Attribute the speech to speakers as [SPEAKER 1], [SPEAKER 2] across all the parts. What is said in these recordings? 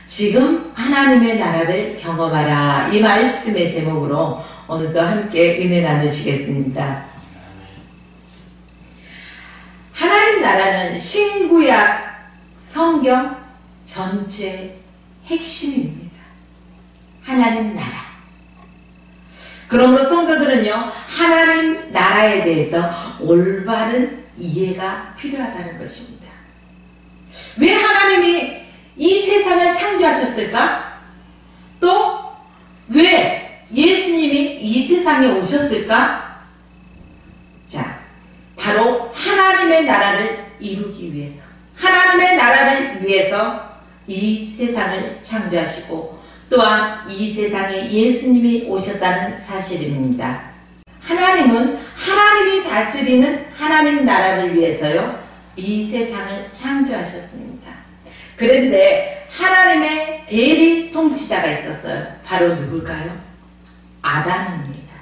[SPEAKER 1] 지금 하나님의 나라를 경험하라. 이 말씀의 제목으로 오늘도 함께 은혜 나누시겠습니다. 하나님 나라는 신구약 성경 전체 핵심입니다. 하나님 나라. 그러므로 성도들은요, 하나님 나라에 대해서 올바른 이해가 필요하다는 것입니다. 왜 하나님이 이 세상을 창조하셨을까? 또 왜 예수님이 이 세상에 오셨을까? 자, 바로 하나님의 나라를 이루기 위해서, 하나님의 나라를 위해서 이 세상을 창조하시고 또한 이 세상에 예수님이 오셨다는 사실입니다. 하나님은 하나님이 다스리는 하나님 나라를 위해서요, 이 세상을 창조하셨습니다. 그런데 하나님의 대리 통치자가 있었어요. 바로 누굴까요? 아담입니다.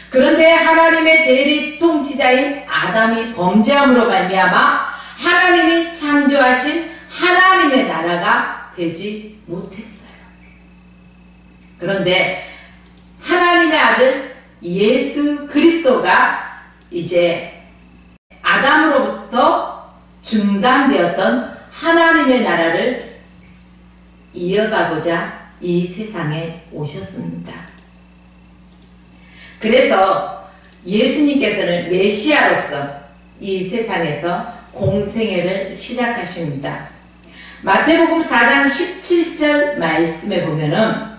[SPEAKER 1] 그런데 하나님의 대리 통치자인 아담이 범죄함으로 말미암아 하나님이 창조하신 하나님의 나라가 되지 못했어요. 그런데 하나님의 아들 예수 그리스도가 이제 아담으로부터 중단되었던 하나님의 나라를 이어가고자 이 세상에 오셨습니다. 그래서 예수님께서는 메시아로서 이 세상에서 공생애를 시작하십니다. 마태복음 4장 17절 말씀에 보면은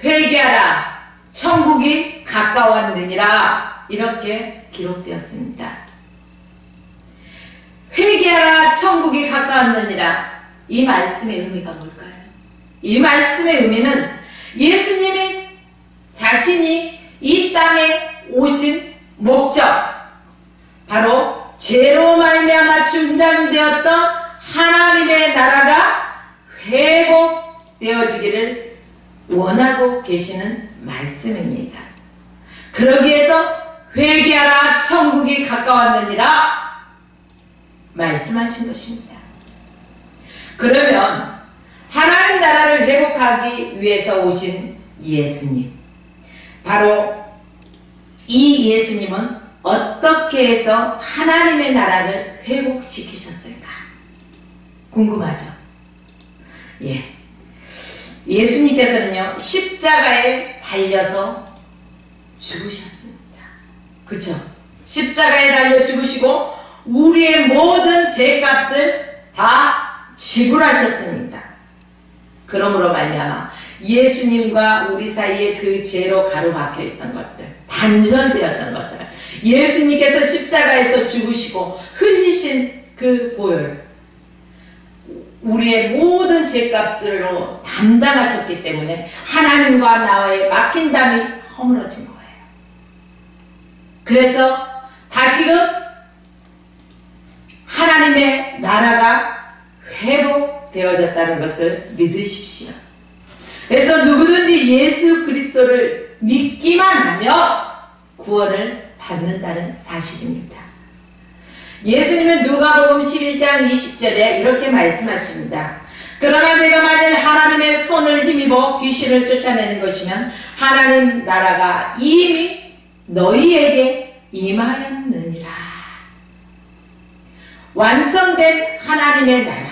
[SPEAKER 1] 회개하라 천국이 가까웠느니라 이렇게 기록되었습니다. 회개하라 천국이 가까웠느니라, 이 말씀의 의미가 뭘까요? 이 말씀의 의미는 예수님이 자신이 이 땅에 오신 목적, 바로 죄로 말미암아 중단되었던 하나님의 나라가 회복되어지기를 원하고 계시는 말씀입니다. 그러기 위해서 회개하라 천국이 가까웠느니라 말씀하신 것입니다. 그러면 하나님 나라를 회복하기 위해서 오신 예수님, 바로 이 예수님은 어떻게 해서 하나님의 나라를 회복시키셨을까? 궁금하죠? 예. 예수님께서는요, 십자가에 달려서 죽으셨습니다. 그쵸? 십자가에 달려 죽으시고 우리의 모든 죄값을 다 지불하셨습니다. 그러므로 말미암아 예수님과 우리 사이에 그 죄로 가로막혀 있던 것들, 단절되었던 것들을 예수님께서 십자가에서 죽으시고 흘리신 그 보혈, 우리의 모든 죄값으로 담당하셨기 때문에 하나님과 나와의 막힌 담이 허물어진 거예요. 그래서 다시금 하나님의 나라가 회복되어졌다는 것을 믿으십시오. 그래서 누구든지 예수 그리스도를 믿기만 하면 구원을 받는다는 사실입니다. 예수님은 누가복음 11장 20절에 이렇게 말씀하십니다. 그러나 내가 만일 하나님의 손을 힘입어 귀신을 쫓아내는 것이면 하나님 나라가 이미 너희에게 임하였느니라. 완성된 하나님의 나라,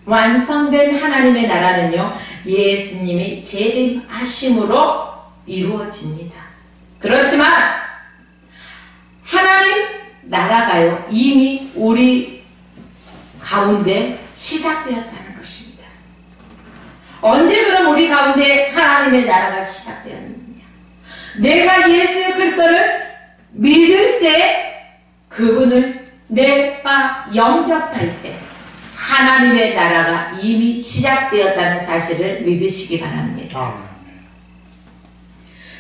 [SPEAKER 1] 완성된 하나님의 나라는요, 예수님이 재림하심으로 이루어집니다. 그렇지만 하나님 나라가요, 이미 우리 가운데 시작되었다는 것입니다. 언제 그럼 우리 가운데 하나님의 나라가 시작되었느냐? 내가 예수 그리스도를 믿을 때, 그분을 내가 영접할 때 하나님의 나라가 이미 시작되었다는 사실을 믿으시기 바랍니다.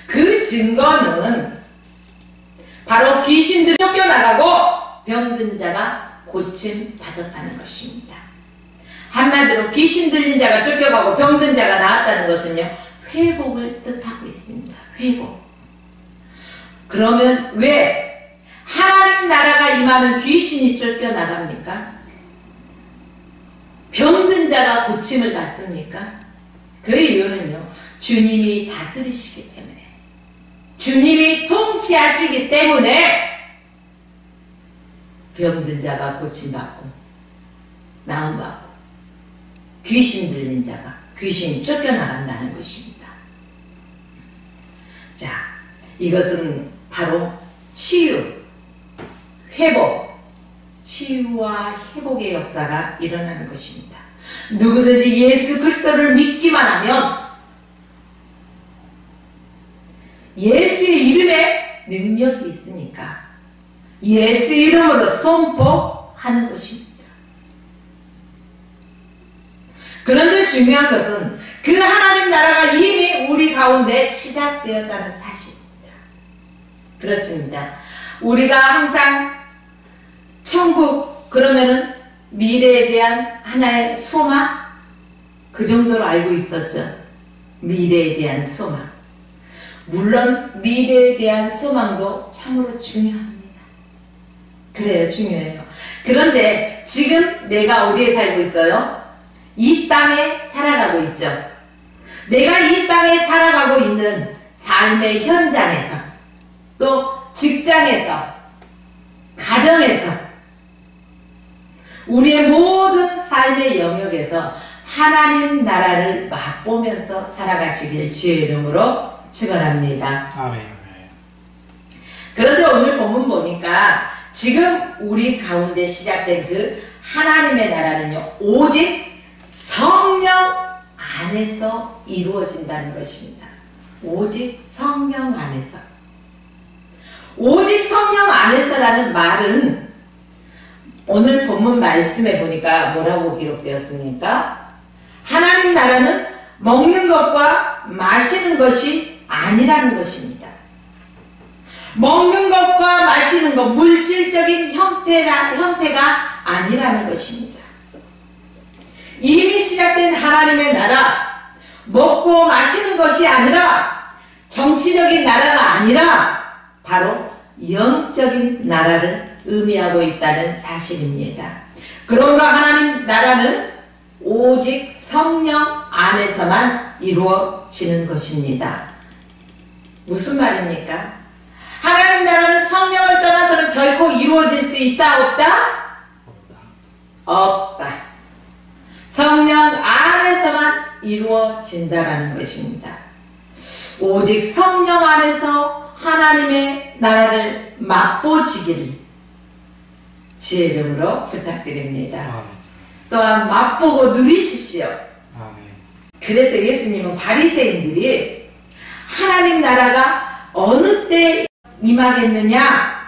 [SPEAKER 1] 그 증거는 바로 귀신들이 쫓겨나가고 병든 자가 고침 받았다는 것입니다. 한마디로 귀신 들린 자가 쫓겨가고 병든 자가 나았다는 것은요, 회복을 뜻하고 있습니다. 회복. 그러면 왜 하나님 나라가 임하면 귀신이 쫓겨나갑니까? 병든 자가 고침을 받습니까? 그 이유는요, 주님이 다스리시기 때문에, 주님이 통치하시기 때문에 병든 자가 고침받고 나음받고 귀신 들린 자가 귀신이 쫓겨나간다는 것입니다. 자, 이것은 바로 치유, 회복, 치유와 회복의 역사가 일어나는 것입니다. 누구든지 예수 그리스도를 믿기만 하면 예수의 이름에 능력이 있으니까 예수 이름으로 선포하는 것입니다. 그런데 중요한 것은 그 하나님 나라가 이미 우리 가운데 시작되었다는 사실입니다. 그렇습니다. 우리가 항상 천국 그러면은 미래에 대한 하나의 소망, 그 정도로 알고 있었죠. 미래에 대한 소망. 물론 미래에 대한 소망도 참으로 중요합니다. 그래요, 중요해요. 그런데 지금 내가 어디에 살고 있어요? 이 땅에 살아가고 있죠. 내가 이 땅에 살아가고 있는 삶의 현장에서, 또 직장에서, 가정에서, 우리의 모든 삶의 영역에서 하나님 나라를 맛보면서 살아가시길 주의 이름으로 축원합니다.
[SPEAKER 2] 아멘.
[SPEAKER 1] 그런데 오늘 본문 보니까 지금 우리 가운데 시작된 그 하나님의 나라는요, 오직 성령 안에서 이루어진다는 것입니다. 오직 성령 안에서. 오직 성령 안에서라는 말은 오늘 본문 말씀에 보니까 뭐라고 기록되었습니까? 하나님 나라는 먹는 것과 마시는 것이 아니라는 것입니다. 먹는 것과 마시는 것, 물질적인 형태가 아니라는 것입니다. 이미 시작된 하나님의 나라, 먹고 마시는 것이 아니라 정치적인 나라가 아니라 바로 영적인 나라를 의미하고 있다는 사실입니다. 그러므로 하나님 나라는 오직 성령 안에서만 이루어지는 것입니다. 무슨 말입니까? 하나님 나라는 성령을 떠나서는 결코 이루어질 수 있다, 없다? 없다. 성령 안에서만 이루어진다라는 것입니다. 오직 성령 안에서 하나님의 나라를 맛보시기를 주의 이름으로 부탁드립니다.
[SPEAKER 2] 아멘.
[SPEAKER 1] 또한 맛보고 누리십시오.
[SPEAKER 2] 아멘.
[SPEAKER 1] 그래서 예수님은 바리새인들이 하나님 나라가 어느 때 임하겠느냐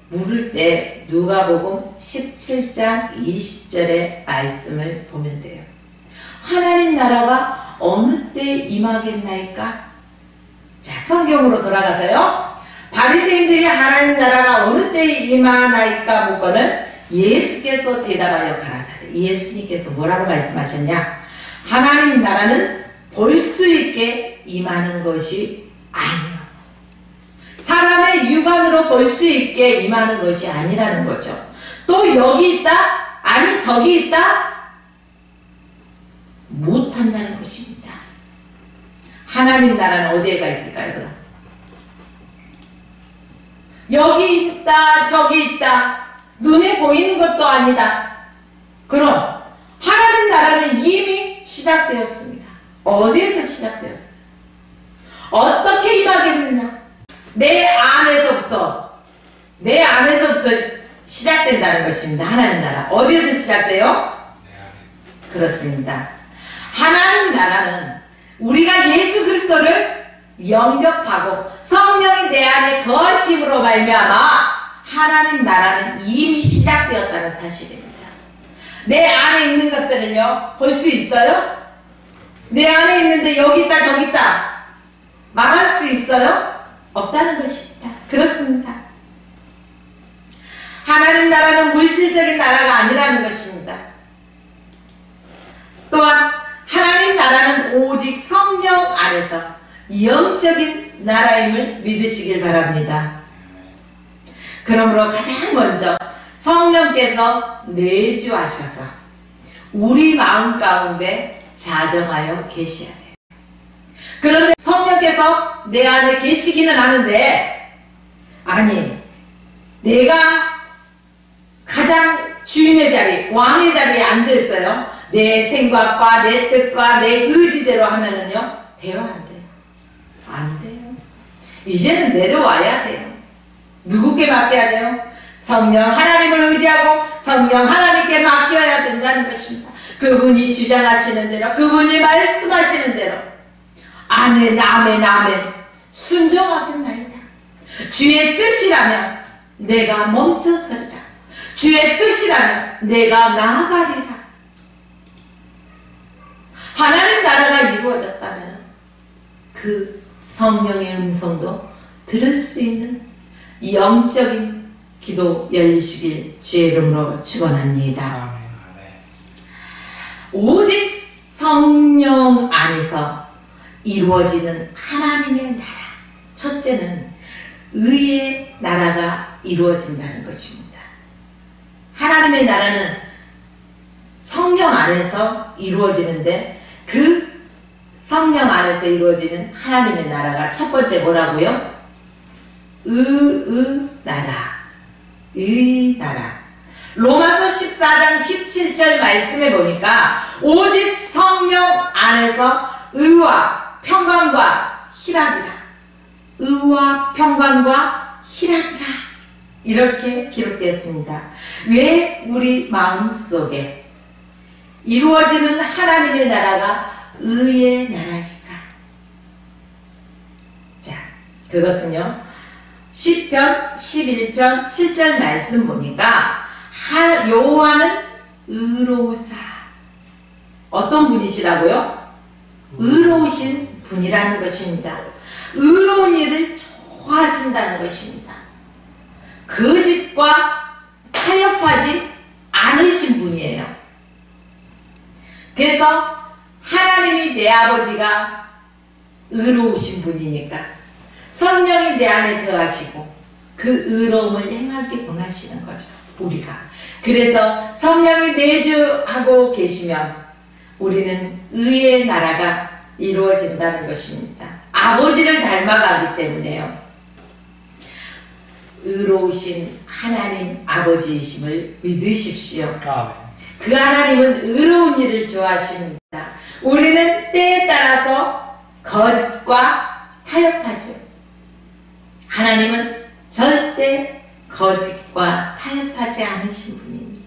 [SPEAKER 1] 물을 때 누가복음 17장 20절의 말씀을 보면 돼요. 하나님 나라가 어느 때 임하겠나이까? 자, 성경으로 돌아가서요. 바리새인들이 하나님 나라가 어느 때 임하나이까 묻고는 예수께서 대답하여 가라사대. 예수님께서 뭐라고 말씀하셨냐? 하나님 나라는 볼 수 있게 임하는 것이 아니요. 사람의 육안으로 볼 수 있게 임하는 것이 아니라는 거죠. 또 여기 있다? 아니 저기 있다? 못한다는 것입니다. 하나님 나라는 어디에가 있을까요, 그럼? 여기 있다, 저기 있다. 눈에 보이는 것도 아니다. 그럼 하나님 나라는 이미 시작되었습니다. 어디에서 시작되었어요? 어떻게 임하겠느냐? 내 안에서부터 시작된다는 것입니다. 하나님 나라. 어디에서 시작돼요? 그렇습니다. 하나님 나라는 우리가 예수 그리스도를 영접하고 성령이 내 안에 거하심으로 말미암아 하나님 나라는 이미 시작되었다는 사실입니다. 내 안에 있는 것들을요, 볼 수 있어요? 내 안에 있는데 여기 있다 저기 있다 말할 수 있어요? 없다는 것입니다. 그렇습니다. 하나님 나라는 물질적인 나라가 아니라는 것입니다. 또한 하나님 나라는 오직 성령 안에서 영적인 나라임을 믿으시길 바랍니다. 그러므로 가장 먼저 성령께서 내주하셔서 우리 마음 가운데 자정하여 계셔야 돼요. 그런데 성령께서 내 안에 계시기는 하는데, 아니, 내가 가장 주인의 자리, 왕의 자리에 앉아있어요. 내 생각과 내 뜻과 내 의지대로 하면은요, 돼요, 안 돼요? 안 돼요. 이제는 내려와야 돼요. 누구께 맡겨야 돼요? 성령 하나님을 의지하고 성령 하나님께 맡겨야 된다는 것입니다. 그분이 주장하시는 대로, 그분이 말씀하시는 대로 아멘, 아멘, 아멘 순종하겠나이다. 주의 뜻이라면 내가 멈춰서리라. 주의 뜻이라면 내가 나아가리라. 하나님 나라가 이루어졌다면 그 성령의 음성도 들을 수 있는 영적인 기도 열리시길 주의 이름으로 축원합니다. 오직 성령 안에서 이루어지는 하나님의 나라. 첫째는 의의 나라가 이루어진다는 것입니다. 하나님의 나라는 성령 안에서 이루어지는데, 그 성령 안에서 이루어지는 하나님의 나라가 첫 번째 뭐라고요? 나라. 의 나라. 로마서 14장 17절 말씀에 보니까 오직 성령 안에서 의와 평강과 희락이라. 의와 평강과 희락이라. 이렇게 기록되었습니다. 왜 우리 마음속에 이루어지는 하나님의 나라가 의의 나라일까? 자, 그것은요, 시편 11편 7절 말씀 보니까 여호와는 의로우사. 어떤 분이시라고요? 의로우신 분이라는 것입니다. 의로운 일을 좋아하신다는 것입니다. 거짓과 타협하지 않으신 분이에요. 그래서 하나님이 내 아버지가 의로우신 분이니까 성령이 내 안에 거하시고 그 의로움을 행하게 원하시는 거죠, 우리가. 그래서 성령이 내주하고 계시면 우리는 의의 나라가 이루어진다는 것입니다. 아버지를 닮아가기 때문에요. 의로우신 하나님 아버지이심을 믿으십시오. 그 하나님은 의로운 일을 좋아하십니다. 우리는 때에 따라서 거짓과 타협하죠. 하나님은 절대 거짓과 타협하지 않으신 분입니다.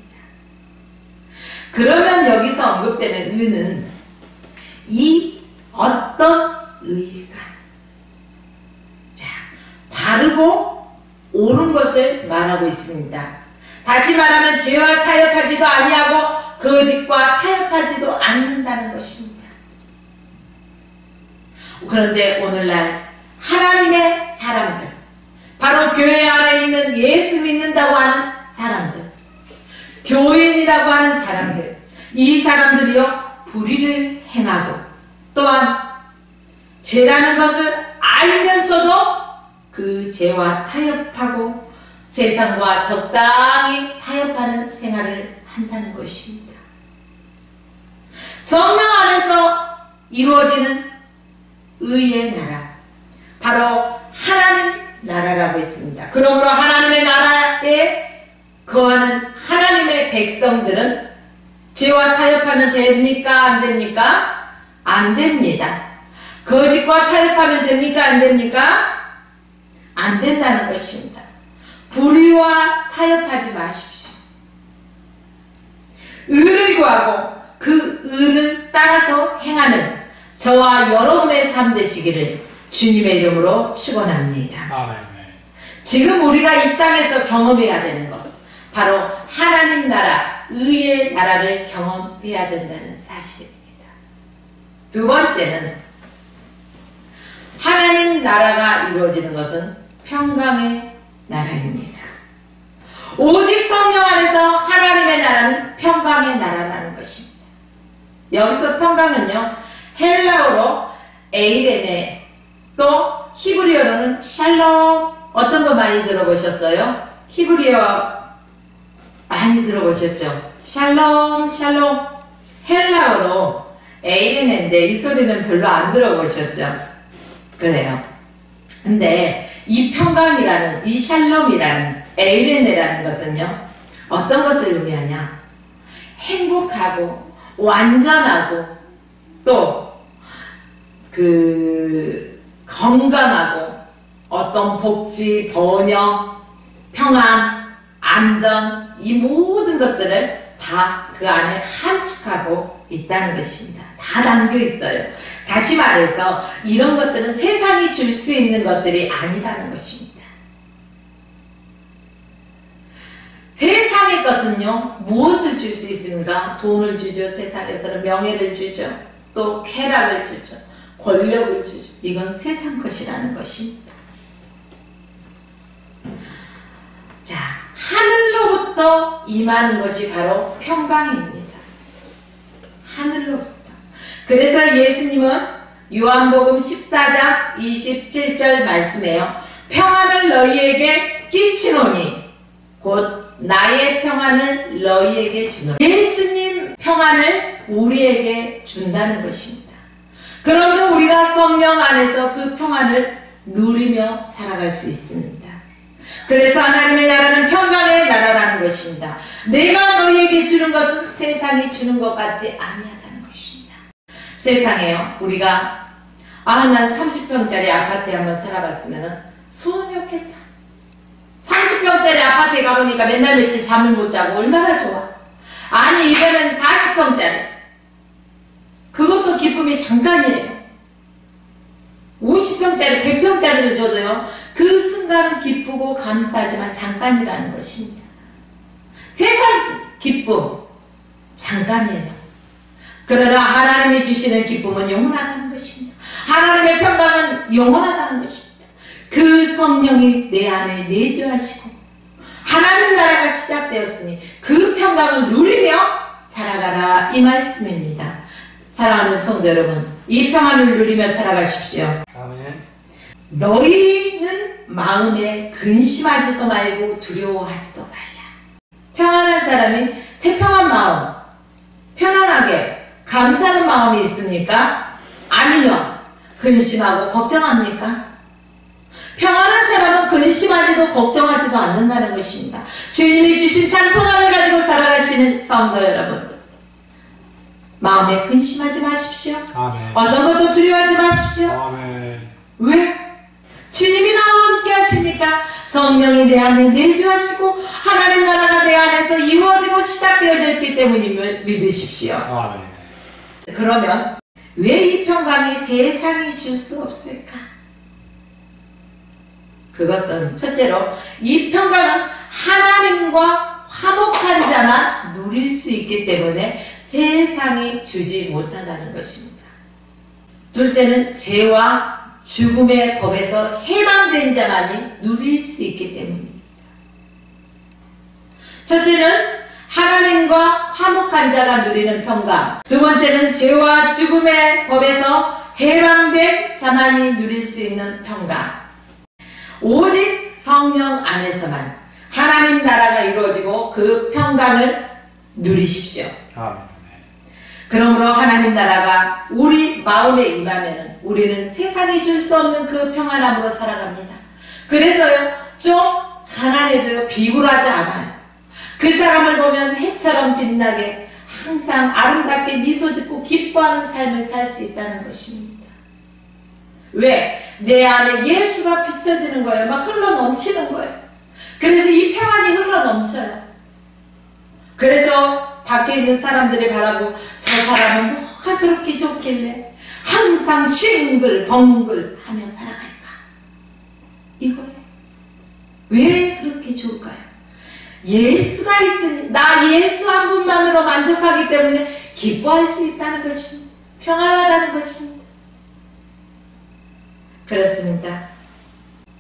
[SPEAKER 1] 그러면 여기서 언급되는 의는 이 어떤 의가? 자, 바르고 옳은 것을 말하고 있습니다. 다시 말하면 죄와 타협하지도 아니하고 거짓과 타협하지도 않는다는 것입니다. 그런데 오늘날 하나님의 사람들, 바로 교회 안에 있는 예수 믿는다고 하는 사람들, 교인이라고 하는 사람들, 이 사람들이요 불의를 행하고 또한 죄라는 것을 알면서도 그 죄와 타협하고 세상과 적당히 타협하는 생활을 한다는 것입니다. 성령 안에서 이루어지는 의의 나라, 바로 하나님 나라라고 했습니다. 그러므로 하나님의 나라에 거하는 하나님의 백성들은 죄와 타협하면 됩니까? 안 됩니까? 안 됩니다. 거짓과 타협하면 됩니까? 안 됩니까? 안 된다는 것입니다. 불의와 타협하지 마십시오. 의를 구하고 그 의를 따라서 행하는 저와 여러분의 삶 되시기를 주님의 이름으로 축원합니다.
[SPEAKER 2] 아멘.
[SPEAKER 1] 지금 우리가 이 땅에서 경험해야 되는 것, 바로 하나님 나라, 의의 나라를 경험해야 된다는 사실입니다. 두 번째는 하나님 나라가 이루어지는 것은 평강의 나라입니다. 오직 성령 안에서 하나님의 나라는 평강의 나라라는 것입니다. 여기서 평강은요, 헬라어로 에이레네, 또 히브리어로는 샬롬. 어떤 거 많이 들어보셨어요? 히브리어 많이 들어보셨죠? 샬롬, 샬롬. 헬라어로 에이레네인데 이 소리는 별로 안 들어보셨죠? 그래요. 근데 이 평강이라는, 이 샬롬이라는, 에이레네라는 것은요, 어떤 것을 의미하냐? 행복하고 완전하고 또 건강하고 어떤 복지, 번영, 평안, 안전, 이 모든 것들을 다 그 안에 함축하고 있다는 것입니다. 다 담겨 있어요. 다시 말해서 이런 것들은 세상이 줄 수 있는 것들이 아니라는 것입니다. 세상의 것은요, 무엇을 줄 수 있습니까? 돈을 주죠. 세상에서는 명예를 주죠. 또 쾌락을 주죠. 권력을 주죠. 이건 세상 것이라는 것입니다. 자, 하늘로부터 임하는 것이 바로 평강입니다. 하늘로부터. 그래서 예수님은 요한복음 14장 27절 말씀에요. 평안을 너희에게 끼치노니 곧 나의 평안을 너희에게 주노니. 예수님 평안을 우리에게 준다는 것입니다. 그러면 우리가 성령 안에서 그 평안을 누리며 살아갈 수 있습니다. 그래서 하나님의 나라는 평강의 나라라는 것입니다. 내가 너희에게 주는 것은 세상이 주는 것 같지 아니하다는 것입니다. 세상에요, 우리가 난 30평짜리 아파트에 한번 살아봤으면 소원이 없겠다. 30평짜리 아파트에 가보니까 맨날 며칠 잠을 못 자고 얼마나 좋아. 아니 이번에는 40평짜리. 그것도 기쁨이 잠깐이에요. 50평짜리, 100평짜리를 줘도요, 그 순간은 기쁘고 감사하지만 잠깐이라는 것입니다. 세상 기쁨, 잠깐이에요. 그러나 하나님이 주시는 기쁨은 영원하다는 것입니다. 하나님의 평강은 영원하다는 것입니다. 그 성령이 내 안에 내주하시고 하나님 나라가 시작되었으니 그 평강을 누리며 살아가라, 이 말씀입니다. 사랑하는 성도 여러분, 이 평안을 누리며 살아가십시오.
[SPEAKER 2] 아멘.
[SPEAKER 1] 너희는 마음에 근심하지도 말고 두려워하지도 말라. 평안한 사람이 태평한 마음, 편안하게 감사하는 마음이 있습니까? 아니면 근심하고 걱정합니까? 평안한 사람은 근심하지도 걱정하지도 않는다는 것입니다. 주님이 주신 참 평안을 가지고 살아가시는 성도 여러분, 마음에 근심하지 마십시오.
[SPEAKER 2] 아멘.
[SPEAKER 1] 어떤 것도 두려워하지 마십시오.
[SPEAKER 2] 아멘.
[SPEAKER 1] 왜? 주님이 나와 함께 하시니까 성령이 내 안에 내주하시고 하나님 나라가 내 안에서 이루어지고 시작되어져 있기 때문임을 믿으십시오.
[SPEAKER 2] 아멘.
[SPEAKER 1] 그러면 왜 이 평강이 세상이 줄 수 없을까? 그것은 첫째로 이 평강은 하나님과 화목한 자만 누릴 수 있기 때문에 세상이 주지 못한다는 것입니다. 둘째는 죄와 죽음의 법에서 해방된 자만이 누릴 수 있기 때문입니다. 첫째는 하나님과 화목한 자가 누리는 평강. 두 번째는 죄와 죽음의 법에서 해방된 자만이 누릴 수 있는 평강. 오직 성령 안에서만 하나님 나라가 이루어지고 그 평강을 누리십시오.
[SPEAKER 2] 아멘.
[SPEAKER 1] 그러므로 하나님 나라가 우리 마음에 임하면 우리는 세상이 줄 수 없는 그 평안함으로 살아갑니다. 그래서요, 좀 가난해도요, 비굴하지 않아요. 그 사람을 보면 해처럼 빛나게 항상 아름답게 미소 짓고 기뻐하는 삶을 살 수 있다는 것입니다. 왜? 내 안에 예수가 비춰지는 거예요. 막 흘러 넘치는 거예요. 그래서 이 평안이 흘러 넘쳐요. 그래서 밖에 있는 사람들이 바라고 저 사람은 뭐가 저렇게 좋길래 항상 싱글벙글 하며 살아갈까? 이거예요. 왜 그렇게 좋을까요? 예수가 있으니, 나 예수 한 분만으로 만족하기 때문에 기뻐할 수 있다는 것입니다. 평안하다는 것입니다. 그렇습니다.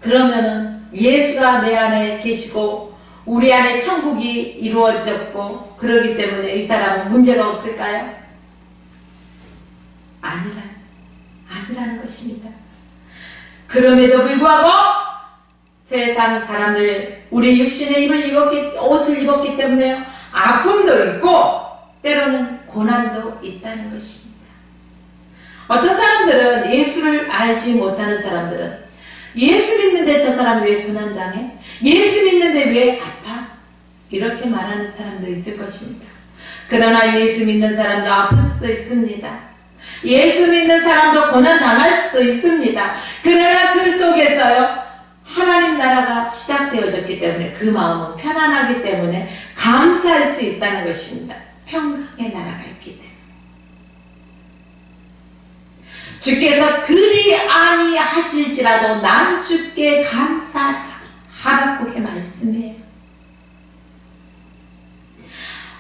[SPEAKER 1] 그러면은 예수가 내 안에 계시고 우리 안에 천국이 이루어졌고 그러기 때문에 이 사람은 문제가 없을까요? 아니라는 것입니다. 그럼에도 불구하고 세상 사람들, 우리 육신의 옷을 입었기 때문에 아픔도 있고 때로는 고난도 있다는 것입니다. 어떤 사람들은 예수를 알지 못하는 사람들은 예수 믿는데 저 사람 왜 고난당해? 예수 믿는데 왜 아파? 이렇게 말하는 사람도 있을 것입니다. 그러나 예수 믿는 사람도 아플 수도 있습니다. 예수 믿는 사람도 고난당할 수도 있습니다. 그러나 그 속에서요, 하나님 나라가 시작되어졌기 때문에 그 마음은 편안하기 때문에 감사할 수 있다는 것입니다. 평강의 나라가 있기 때문에. 주께서 그리 아니하실지라도 난 주께 감사하라. 하박국의 말씀이에요.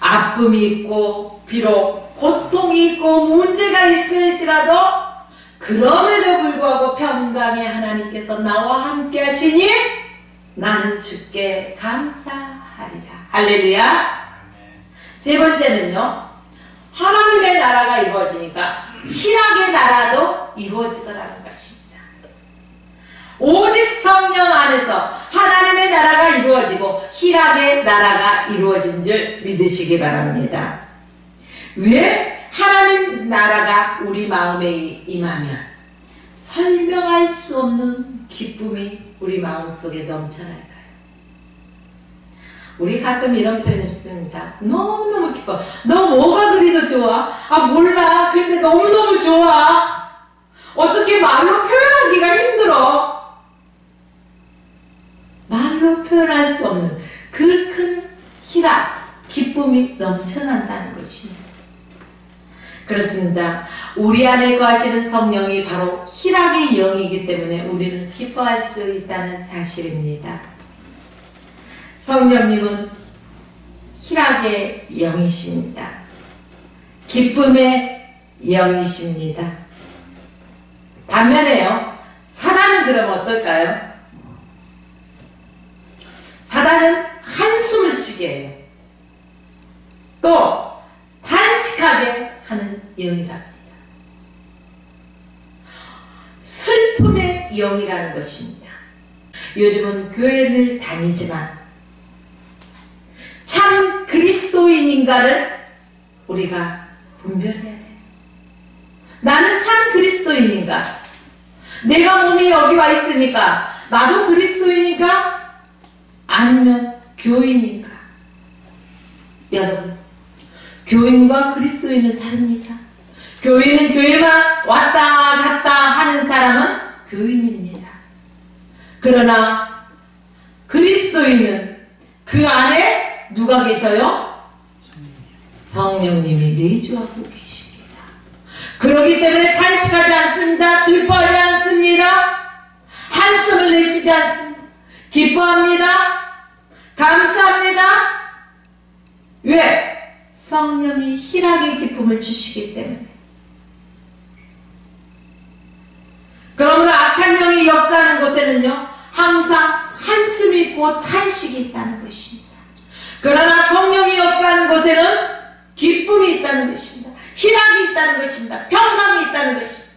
[SPEAKER 1] 아픔이 있고 비록 고통이 있고 문제가 있을지라도 그럼에도 불구하고 평강의 하나님께서 나와 함께 하시니 나는 주께 감사하리라. 할렐루야. 세 번째는요, 하나님의 나라가 이루어지니까 신학의 나라도 이루어지더라는 것입니다. 오직 성령 안에서 하나님의 나라가 이루어지고 희락의 나라가 이루어진 줄 믿으시기 바랍니다. 왜 하나님 나라가 우리 마음에 임하면 설명할 수 없는 기쁨이 우리 마음속에 넘쳐날까요? 우리 가끔 이런 표현을 씁니다. 너무너무 기뻐. 너 뭐가 그리 더 좋아? 아 몰라. 근데 너무너무 좋아. 어떻게 말로 표현하기가 힘들어. 말로 표현할 수 없는 그 큰 희락, 기쁨이 넘쳐난다는 것입니다. 그렇습니다. 우리 안에 거하시는 성령이 바로 희락의 영이기 때문에 우리는 기뻐할 수 있다는 사실입니다. 성령님은 희락의 영이십니다. 기쁨의 영이십니다. 반면에요, 사단은 그럼 어떨까요? 사단은 한숨을 쉬게 해요. 또 단식하게 하는 영이랍니다. 슬픔의 영이라는 것입니다. 요즘은 교회를 다니지만 참 그리스도인인가를 우리가 분별해야 돼요. 나는 참 그리스도인인가? 내가 몸이 여기 와 있으니까 나도 그리스도인인가? 아니면 교인인가? 여러분, 교인과 그리스도인은 다릅니다. 교인은 교회만 왔다 갔다 하는 사람은 교인입니다. 그러나 그리스도인은 그 안에 누가 계셔요? 성령님이 내주하고 계십니다. 그렇기 때문에 탄식하지 않습니다. 슬퍼하지 않습니다. 한숨을 내쉬지 않습니다. 기뻐합니다. 감사합니다. 왜? 성령이 희락의 기쁨을 주시기 때문에. 그러므로 악한 영이 역사하는 곳에는요, 항상 한숨이 있고 탄식이 있다는 것입니다. 그러나 성령이 역사하는 곳에는 기쁨이 있다는 것입니다. 희락이 있다는 것입니다. 평강이 있다는 것입니다.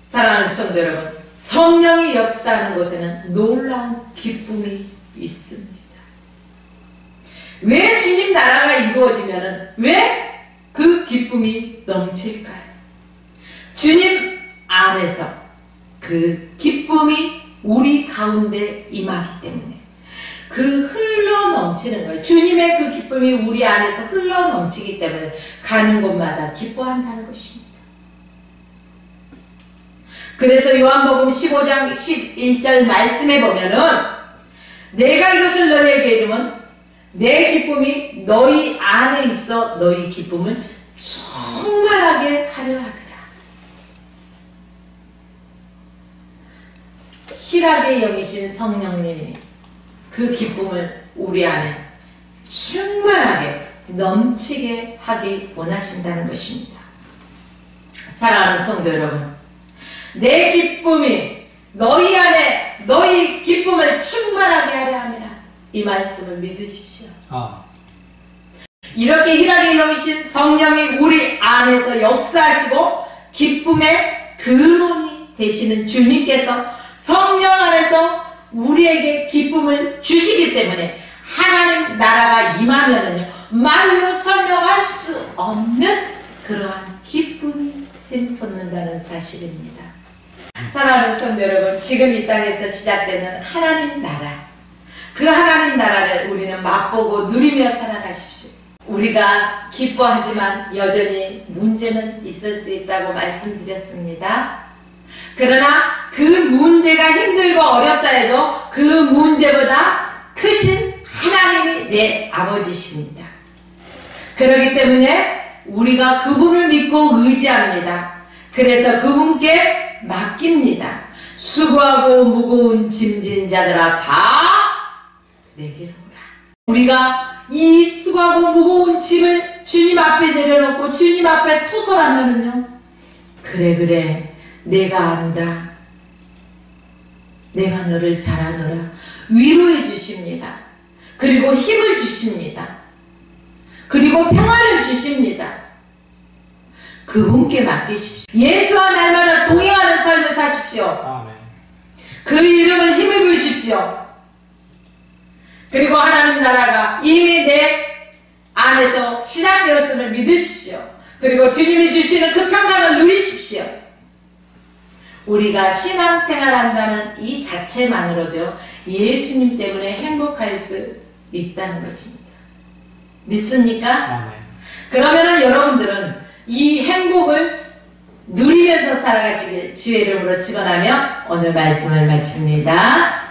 [SPEAKER 1] 사랑하는 성도 여러분, 성령이 역사하는 곳에는 놀라운 기쁨이 있습니다. 왜 주님 나라가 이루어지면은 왜 그 기쁨이 넘칠까요? 주님 안에서 그 기쁨이 우리 가운데 임하기 때문에 그 흘러 넘치는 거예요. 주님의 그 기쁨이 우리 안에서 흘러 넘치기 때문에 가는 곳마다 기뻐한다는 것입니다. 그래서 요한복음 15장 11절 말씀에 보면은 내가 이것을 너희에게 이르면 내 기쁨이 너희 안에 있어 너희 기쁨을 충만하게 하려 합니다. 희락의 영이신 성령님이 그 기쁨을 우리 안에 충만하게 넘치게 하기 원하신다는 것입니다. 사랑하는 성도 여러분, 내 기쁨이 너희 안에 너희 기쁨을 충만하게 하려 합니다. 이 말씀을 믿으십시오. 이렇게 희락의 영이신 성령이 우리 안에서 역사하시고 기쁨의 근원이 되시는 주님께서 성령 안에서 우리에게 기쁨을 주시기 때문에 하나님 하나님 나라가 임하면은요, 말로 설명할 수 없는 그러한 기쁨이 샘솟는다는 사실입니다. 사랑하는 성도 여러분, 지금 이 땅에서 시작되는 하나님 나라, 그 하나님 나라를 우리는 맛보고 누리며 살아가십시오. 우리가 기뻐하지만 여전히 문제는 있을 수 있다고 말씀드렸습니다. 그러나 그 문제가 힘들고 어렵다 해도 그 문제보다 크신 하나님이 내 아버지십니다. 그렇기 때문에 우리가 그분을 믿고 의지합니다. 그래서 그분께 맡깁니다. 수고하고 무거운 짐진 자들아 다 내게로 오라. 우리가 이 수고하고 무거운 짐을 주님 앞에 내려놓고 주님 앞에 토설하면요, 그래 내가 안다, 내가 너를 잘 아노라 위로해 주십니다. 그리고 힘을 주십니다. 그리고 평안을 주십니다. 그분께 맡기십시오. 예수와 날마다 동행하는 삶을 사십시오.
[SPEAKER 2] 아멘.
[SPEAKER 1] 그 이름을 힘을 부으십시오. 그리고 하나님 나라가 이미 내 안에서 시작되었음을 믿으십시오. 그리고 주님이 주시는 그 평강을 누리십시오. 우리가 신앙생활한다는 이 자체만으로도 예수님 때문에 행복할 수 있다는 것입니다. 믿습니까?
[SPEAKER 2] 아멘.
[SPEAKER 1] 그러면 여러분들은 이 행복을 누리면서 살아가시길 주의 이름으로 축원하며 오늘 말씀을 마칩니다.